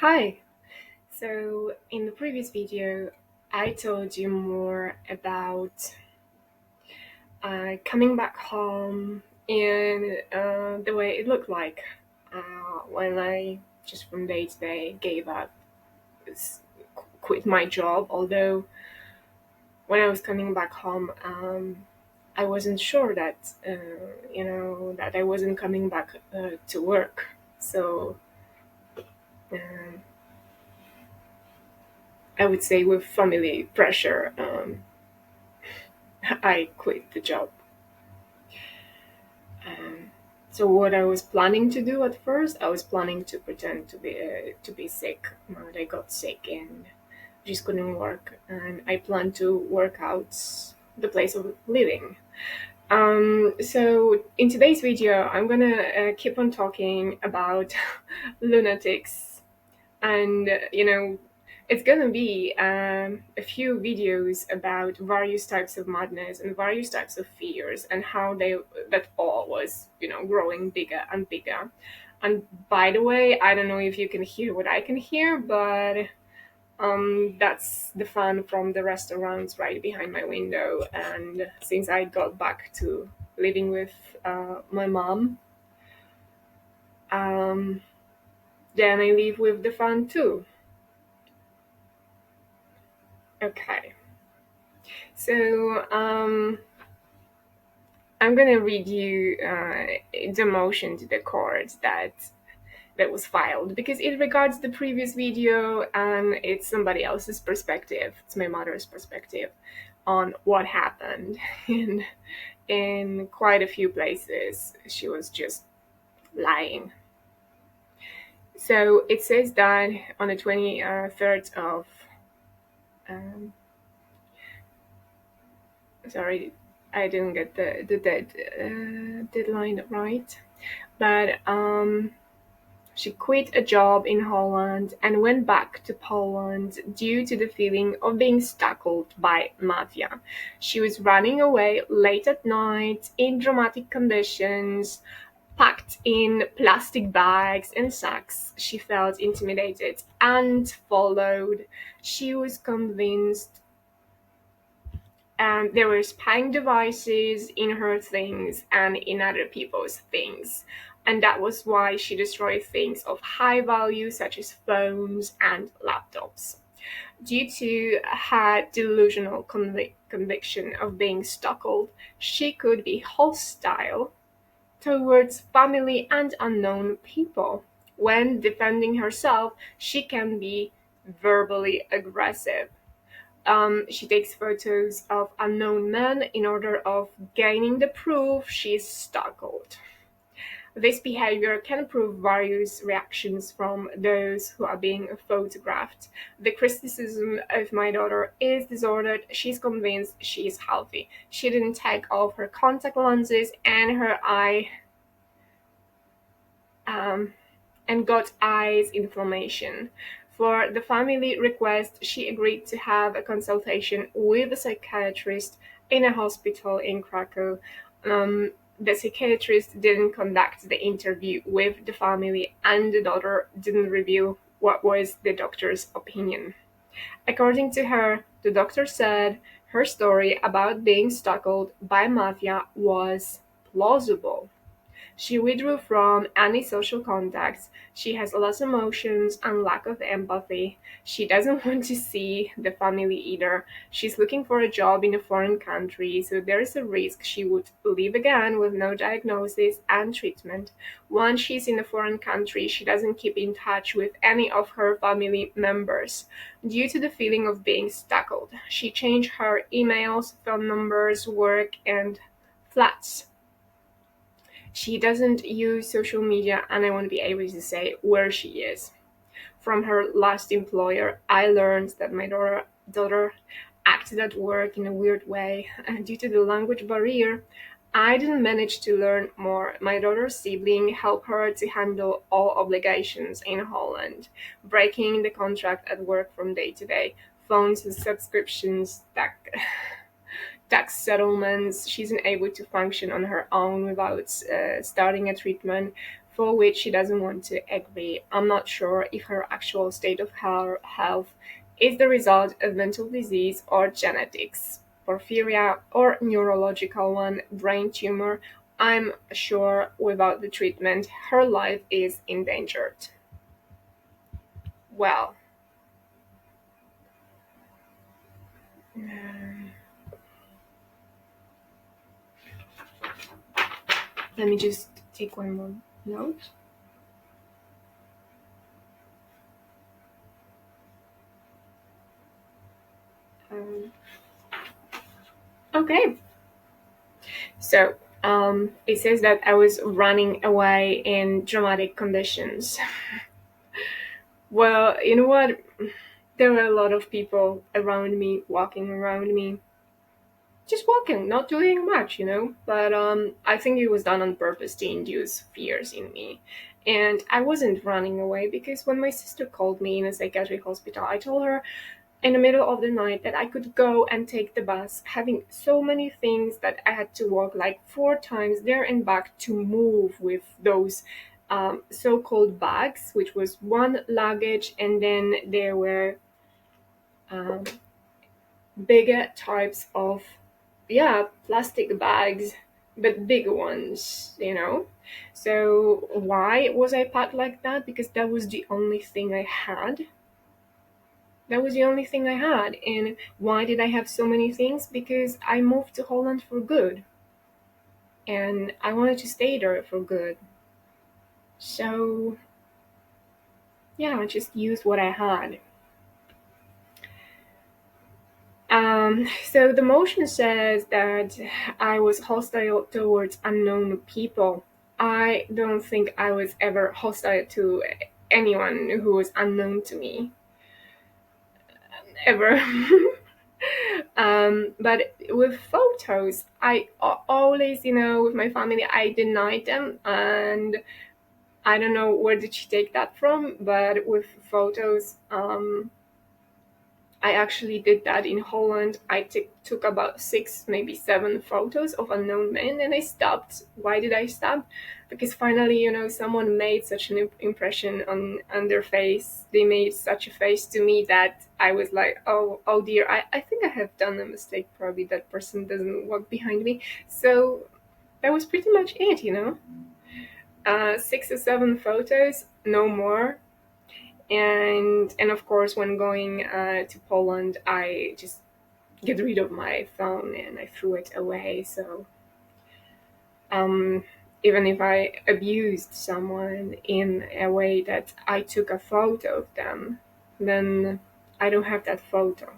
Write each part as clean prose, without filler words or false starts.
Hi. So, in the previous video, I told you more about coming back home and the way it looked like when I just from day to day gave up, s- quit my job. Although, when I was coming back home, I wasn't sure that, that I wasn't coming back to work. So, um, I would say with family pressure. I quit the job. Um, so what I was planning to do at first, I was planning to pretend to be sick. I got sick and just couldn't work, and I planned to work out the place of living. So in today's video, I'm gonna keep on talking about lunatics and it's gonna be a few videos about various types of madness and various types of fears and how they that all was growing bigger and bigger. And by the way, I don't know if you can hear what I can hear, but that's the fan from the restaurants right behind my window. And since I got back to living with my mom, um, then I live with the fan too. Okay. So I'm gonna read you the motion to the court that was filed because it regards the previous video and it's somebody else's perspective. It's my mother's perspective on what happened in quite a few places. She was just lying. So it says that on the 23rd of um, sorry, I didn't get the deadline right. But she quit a job in Holland and went back to Poland due to the feeling of being stalked by mafia. She was running away late at night in dramatic conditions, packed in plastic bags and sacks. She felt intimidated and followed. She was convinced there were spying devices in her things and in other people's things. And that was why she destroyed things of high value, such as phones and laptops. Due to her delusional conviction of being stalked, she could be hostile towards family and unknown people. When defending herself, she can be verbally aggressive. She takes photos of unknown men in order of gaining the proof she's stalked. This behavior can prove various reactions from those who are being photographed. The criticism of my daughter is disordered. She's convinced she's healthy. She didn't take off her contact lenses and her eye um, and got eyes inflammation. For the family request, she agreed to have a consultation with a psychiatrist in a hospital in Krakow. The psychiatrist didn't conduct the interview with the family, and the daughter didn't reveal what was the doctor's opinion. According to her, the doctor said her story about being stalked by mafia was plausible. She withdrew from any social contacts. She has less emotions and lack of empathy. She doesn't want to see the family either. She's looking for a job in a foreign country, so there is a risk she would leave again with no diagnosis and treatment. Once she's in a foreign country, she doesn't keep in touch with any of her family members. Due to the feeling of being stalked, she changed her emails, phone numbers, work, and flats. She doesn't use social media, and I want to be able to say where she is. From her last employer, I learned that my daughter acted at work in a weird way, and due to the language barrier, I didn't manage to learn more. My daughter's sibling helped her to handle all obligations in Holland, breaking the contract at work from day to day, phones and subscriptions, tax settlements. She's unable to function on her own without starting a treatment. for which she doesn't want to agree. I'm not sure if her actual state of her health is the result of mental disease or genetics, porphyria, or neurological one, brain tumor. I'm sure without the treatment, her life is endangered. Well, let me just take one more note. Um, okay, so it says that I was running away in dramatic conditions. Well, you know what? There were a lot of people around me, walking around me, just walking, not doing much. But I think it was done on purpose to induce fears in me. And I wasn't running away because when my sister called me in a psychiatric hospital, I told her in the middle of the night that I could go and take the bus, having so many things that I had to walk like 4 times there and back to move with those so-called bags, which was one luggage, and then there were um, bigger types of, yeah, plastic bags, but bigger ones. So why was I packed like that? Because that was the only thing I had. That was the only thing I had. And why did I have so many things? Because I moved to Holland for good. And I wanted to stay there for good. So, yeah, I just used what I had. So the motion says that I was hostile towards unknown people. I don't think I was ever hostile to anyone who was unknown to me, ever. But with photos, I always, with my family, I denied them, and I don't know where did she take that from. But with photos, I actually did that in Holland. I took about 6, maybe 7 photos of unknown men, and I stopped. Why did I stop? Because finally, someone made such an impression on their face. They made such a face to me that I was like, oh dear, I think I have done a mistake. Probably that person doesn't walk behind me. So that was pretty much it. 6 or 7 photos, no more. And of course, when going to Poland, I just get rid of my phone and I threw it away. So um, even if I abused someone in a way that I took a photo of them, then I don't have that photo.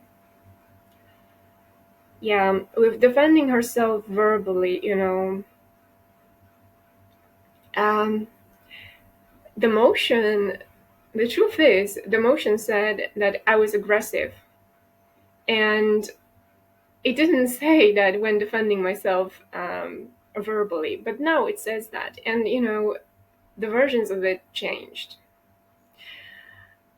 Yeah, with defending herself verbally, um, the motion, the truth is, the motion said that I was aggressive. And it didn't say that when defending myself verbally, but now it says that. And, the versions of it changed.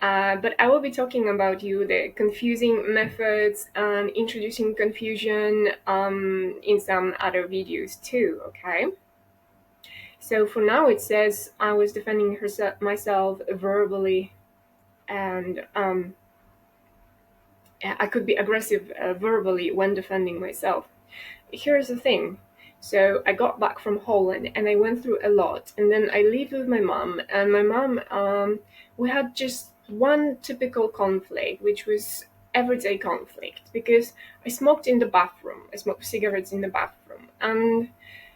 But I will be talking about the confusing methods and introducing confusion in some other videos too, okay? So for now, it says I was defending myself verbally, and I could be aggressive verbally when defending myself. Here's the thing. So I got back from Holland and I went through a lot, and then I lived with my mom, and my mom, we had just one typical conflict, which was everyday conflict, because I smoked in the bathroom. I smoked cigarettes in the bathroom, and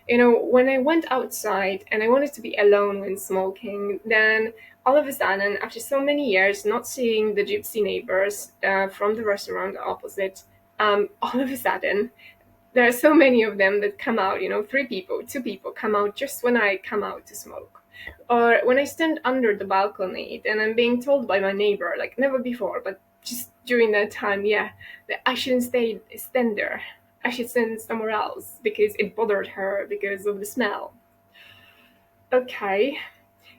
when I went outside and I wanted to be alone when smoking, then all of a sudden, after so many years not seeing the gypsy neighbors from the restaurant opposite, all of a sudden there are so many of them that come out, 3 people, 2 people come out just when I come out to smoke. Or when I stand under the balcony and I'm being told by my neighbor, like never before, but just during that time, yeah, that I shouldn't stand there. I should stand somewhere else because it bothered her because of the smell. Okay,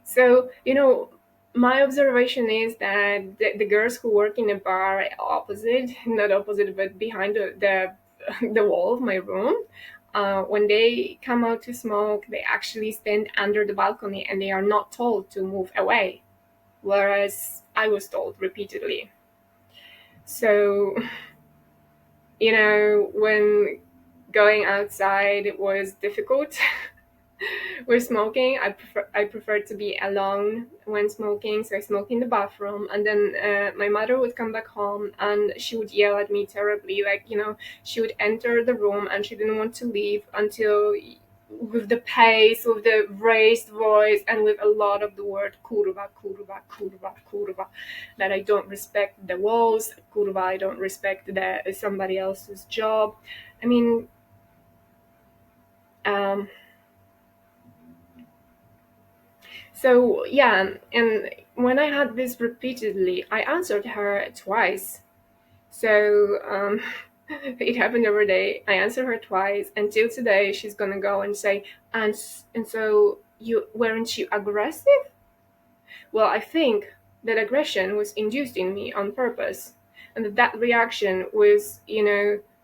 so, my observation is that the girls who work in a bar opposite, not opposite, but behind the wall of my room, when they come out to smoke, they actually stand under the balcony and they are not told to move away, whereas I was told repeatedly. So, when going outside was difficult with smoking, I prefer to be alone when smoking, so I smoke in the bathroom, and then my mother would come back home and she would yell at me terribly, like, she would enter the room and she didn't want to leave until, with the pace, with the raised voice, and with a lot of the word kurva, kurva, kurva, kurva, that I don't respect the walls, kurva, I don't respect somebody else's job. I mean, um, so yeah, and when I had this repeatedly, I answered her twice. So it happened every day. I answered her twice until today. She's gonna go and say, and so you weren't you aggressive? Well, I think that aggression was induced in me on purpose, and that reaction was,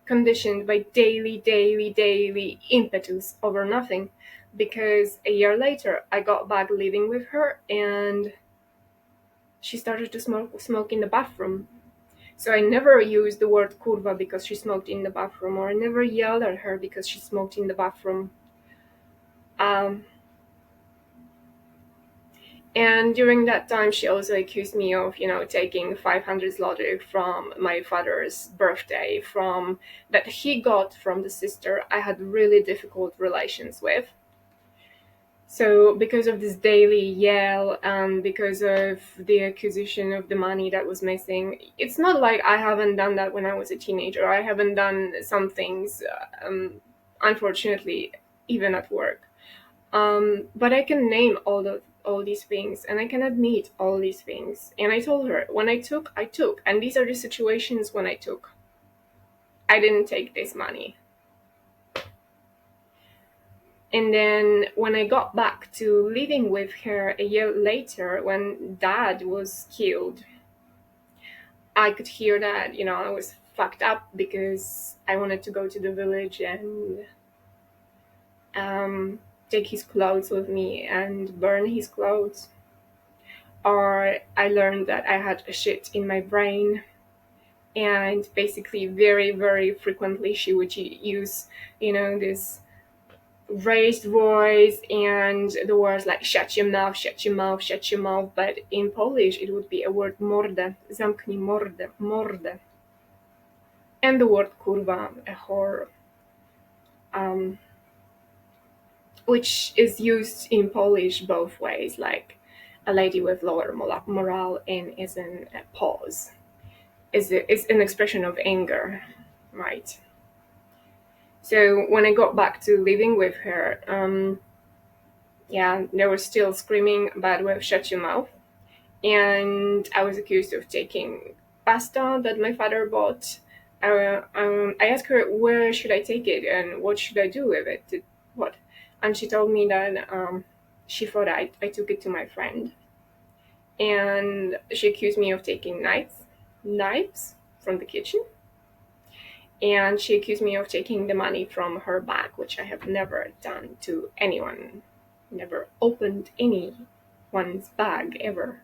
conditioned by daily, daily, daily impetus over nothing. Because a year later, I got back living with her, and she started to smoke in the bathroom. So I never used the word kurva because she smoked in the bathroom, or I never yelled at her because she smoked in the bathroom. Um, And during that time, she also accused me of, taking 500 zloty from my father's birthday, from that he got from the sister I had really difficult relations with. So because of this daily yell, and because of the accusation of the money that was missing, it's not like I haven't done that when I was a teenager. I haven't done some things, unfortunately, even at work. But I can name all these things, and I can admit all these things. And I told her, when I took, and these are the situations when I took. I didn't take this money. And then when I got back to living with her a year later, when dad was killed, I could hear that, I was fucked up because I wanted to go to the village and take his clothes with me and burn his clothes. Or I learned that I had a shit in my brain, and basically very, very frequently she would use, this raised voice and the words like shut your mouth, shut your mouth, shut your mouth, but in Polish it would be a word mordę, zamknij mordę, mordę, and the word kurwa, a whore, which is used in Polish both ways, like a lady with lower morale, and is a pause, is an expression of anger, right? So when I got back to living with her, yeah, they were still screaming bad word, shut your mouth. And I was accused of taking pasta that my father bought. I asked her, where should I take it and what should I do with it? What? And she told me that she thought I took it to my friend. And she accused me of taking knives from the kitchen. And she accused me of taking the money from her bag, which I have never done to anyone. Never opened anyone's bag ever.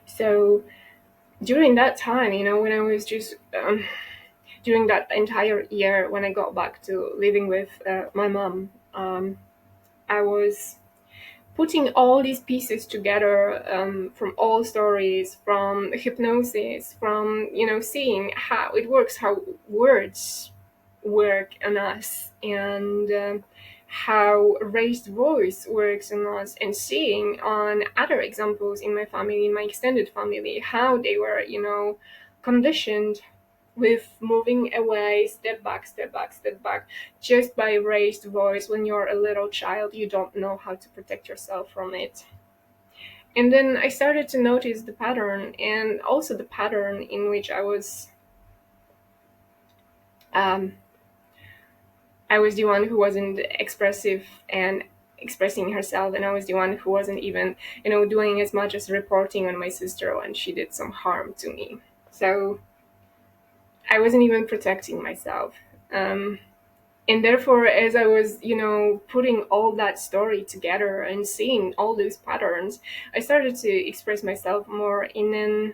So during that time, when I was just during that entire year when I got back to living with my mom, I was putting all these pieces together, from all stories, from hypnosis, from seeing how it works, how words work on us, and how raised voice works on us, and seeing on other examples in my family, in my extended family, how they were conditioned with moving away, step back, step back, step back, just by raised voice. When you're a little child, you don't know how to protect yourself from it. And then I started to notice the pattern, and also the pattern in which um, I was the one who wasn't expressive and expressing herself, and I was the one who wasn't even, doing as much as reporting on my sister when she did some harm to me. So I wasn't even protecting myself. Um, and therefore, as I was, putting all that story together and seeing all those patterns, I started to express myself more in an.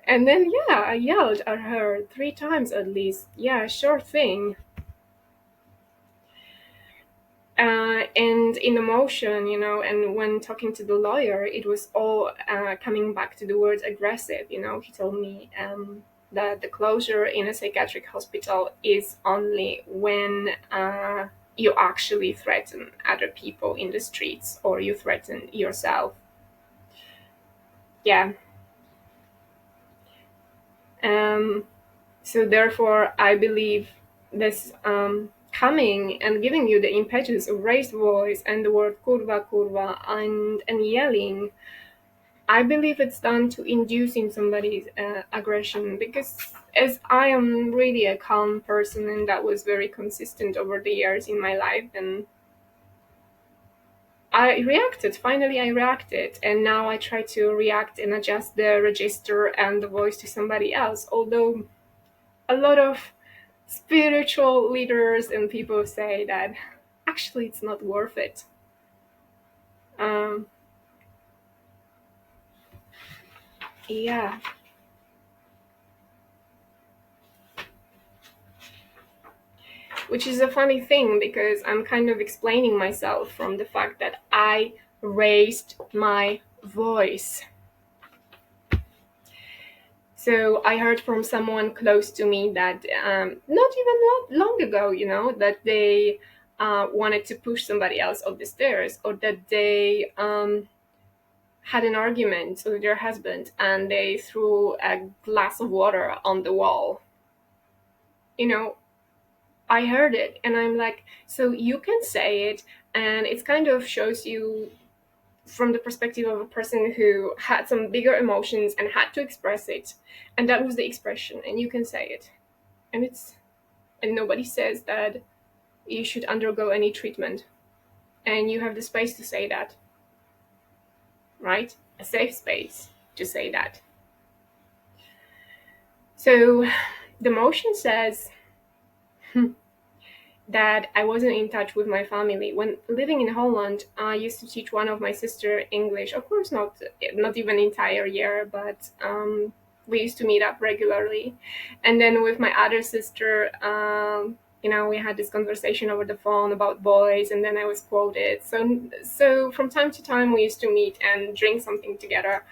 And then, yeah, I yelled at her 3 times at least. Yeah, sure thing. And in emotion, and when talking to the lawyer, it was all coming back to the word aggressive. He told me that the closure in a psychiatric hospital is only when you actually threaten other people in the streets or you threaten yourself. Yeah. Um, so therefore, I believe this coming and giving you the impetus of raised voice and the word kurva kurva and yelling, I believe it's done to inducing somebody's aggression, because as I am really a calm person and that was very consistent over the years in my life, and I reacted. Finally, I reacted, and now I try to react and adjust the register and the voice to somebody else. Although a lot of spiritual leaders and people say that actually it's not worth it. Um, yeah, which is a funny thing because I'm kind of explaining myself from the fact that I raised my voice. So I heard from someone close to me that not even long ago, that they wanted to push somebody else up the stairs, or that they had an argument with their husband and they threw a glass of water on the wall. You know, I heard it and I'm like, so you can say it, and it kind of shows you from the perspective of a person who had some bigger emotions and had to express it, and that was the expression, and you can say it. And nobody says that you should undergo any treatment, and you have the space to say that, right? A safe space to say that. So the motion says that I wasn't in touch with my family. When living in Holland, I used to teach one of my sister English. Of course, not even entire year, but we used to meet up regularly. And then with my other sister, we had this conversation over the phone about boys, and then I was quoted. So from time to time, we used to meet and drink something together,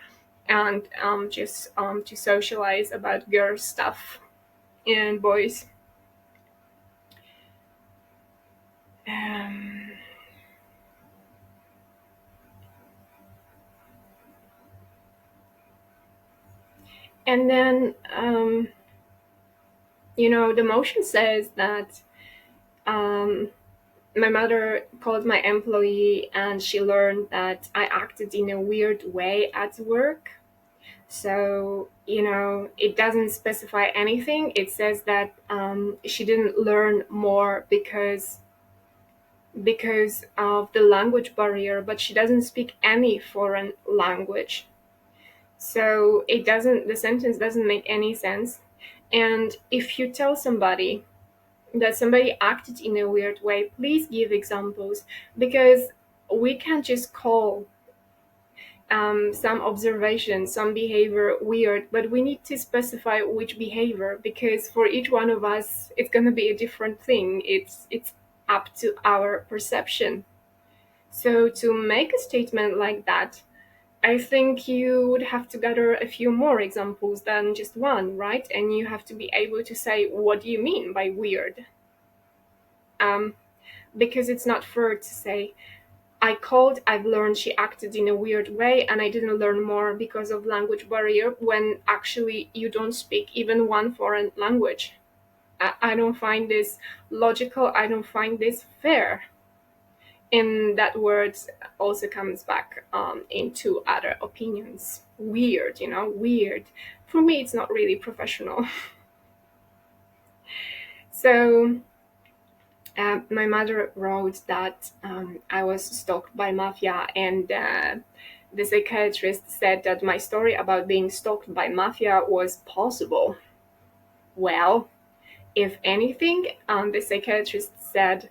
and just to socialize about girl stuff and boys. Um, and then the motion says that um, my mother called my employee and she learned that I acted in a weird way at work. So, it doesn't specify anything. It says that she didn't learn more because of the language barrier, but she doesn't speak any foreign language. So the sentence doesn't make any sense. And if you tell somebody that somebody acted in a weird way, please give examples, because we can't just call some observation, some behavior weird, but we need to specify which behavior, because for each one of us, it's going to be a different thing. It's up to our perception. So to make a statement like that, I think you would have to gather a few more examples than just one, right? And you have to be able to say, what do you mean by weird? Um, because it's not fair to say, I've learned she acted in a weird way and I didn't learn more because of language barrier, when actually you don't speak even one foreign language. I don't find this logical. I don't find this fair. And that word also comes back into other opinions. Weird, weird. For me, it's not really professional. So my mother wrote that I was stalked by mafia, and the psychiatrist said that my story about being stalked by mafia was possible. Well, If anything, the psychiatrist said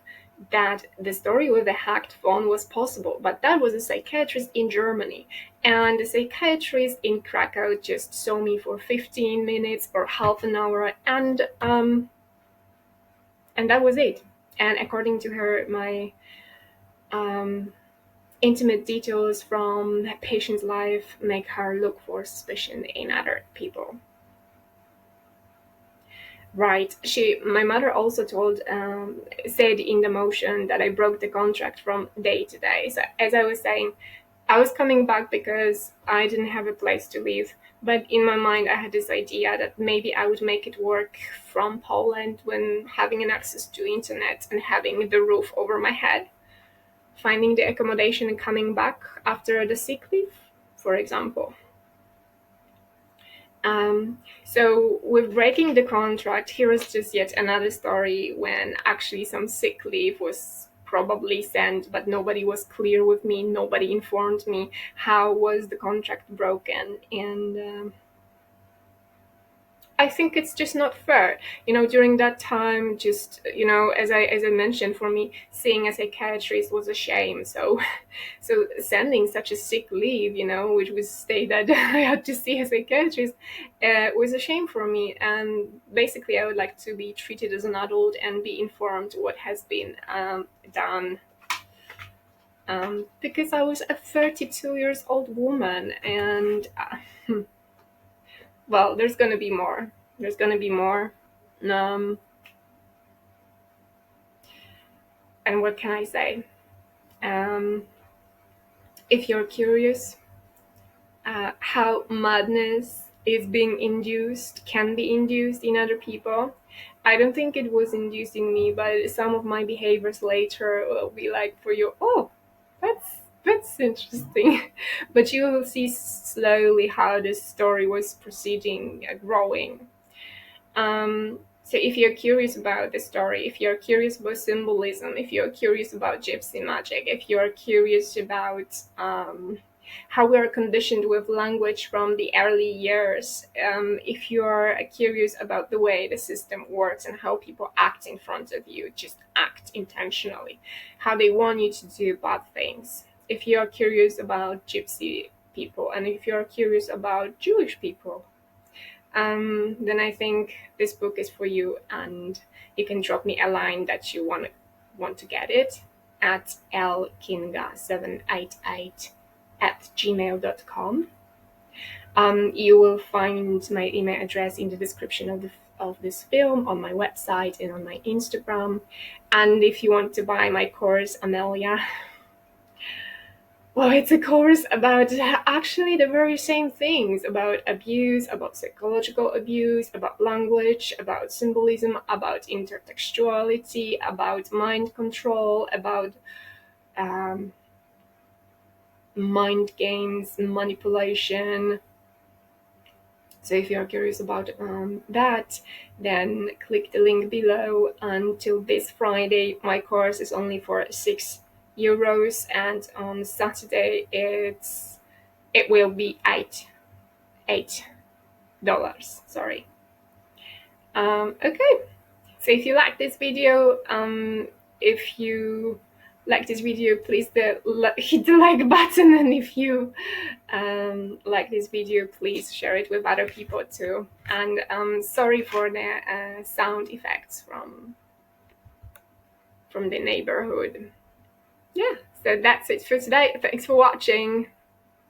that the story with the hacked phone was possible, but that was a psychiatrist in Germany. And the psychiatrist in Krakow just saw me for 15 minutes or half an hour, and that was it. And according to her, my um, intimate details from a patient's life make her look for suspicion in other people. Right. My mother also said in the motion that I broke the contract from day to day. So as I was saying, I was coming back because I didn't have a place to live. But in my mind, I had this idea that maybe I would make it work from Poland when having an access to internet and having the roof over my head, finding the accommodation and coming back after the sick leave, for example. So with breaking the contract, here is just yet another story when actually some sick leave was probably sent, but nobody was clear with me. Nobody informed me how was the contract broken, and I think it's just not fair. During that time, just as I mentioned, for me, seeing a psychiatrist was a shame. So, so sending such a sick leave, which was state that I had to see a psychiatrist, was a shame for me. And basically, I would like to be treated as an adult and be informed what has been done. Because I was a 32 years old woman, and well, there's gonna be more. There's gonna be more. Um, and what can I say? Um, if you're curious how madness is being induced, can be induced in other people, I don't think it was induced in me, but some of my behaviors later will be like for you, oh, that's interesting. But you will see slowly how this story was proceeding, growing. So if you're curious about the story, if you're curious about symbolism, if you're curious about gypsy magic, if you're curious about how we are conditioned with language from the early years, if you're curious about the way the system works and how people act in front of you, just act intentionally, how they want you to do bad things. If you're curious about gypsy people, and if you're curious about Jewish people, then I think this book is for you, and you can drop me a line that you want to get it at lkinga788 at gmail.com. You will find my email address in the description of this film, on my website, and on my Instagram. And if you want to buy my course, Amelia, well, it's a course about actually the very same things, about abuse, about psychological abuse, about language, about symbolism, about intertextuality, about mind control, about mind games, manipulation. So if you're curious about that, then click the link below. Until this Friday, my course is only for €6, and on Saturday it will be $8. Sorry. Okay. So if you like this video, please hit the like button, and if you like this video, please share it with other people too. And sorry for the sound effects from the neighborhood. Yeah, so that's it for today. Thanks for watching.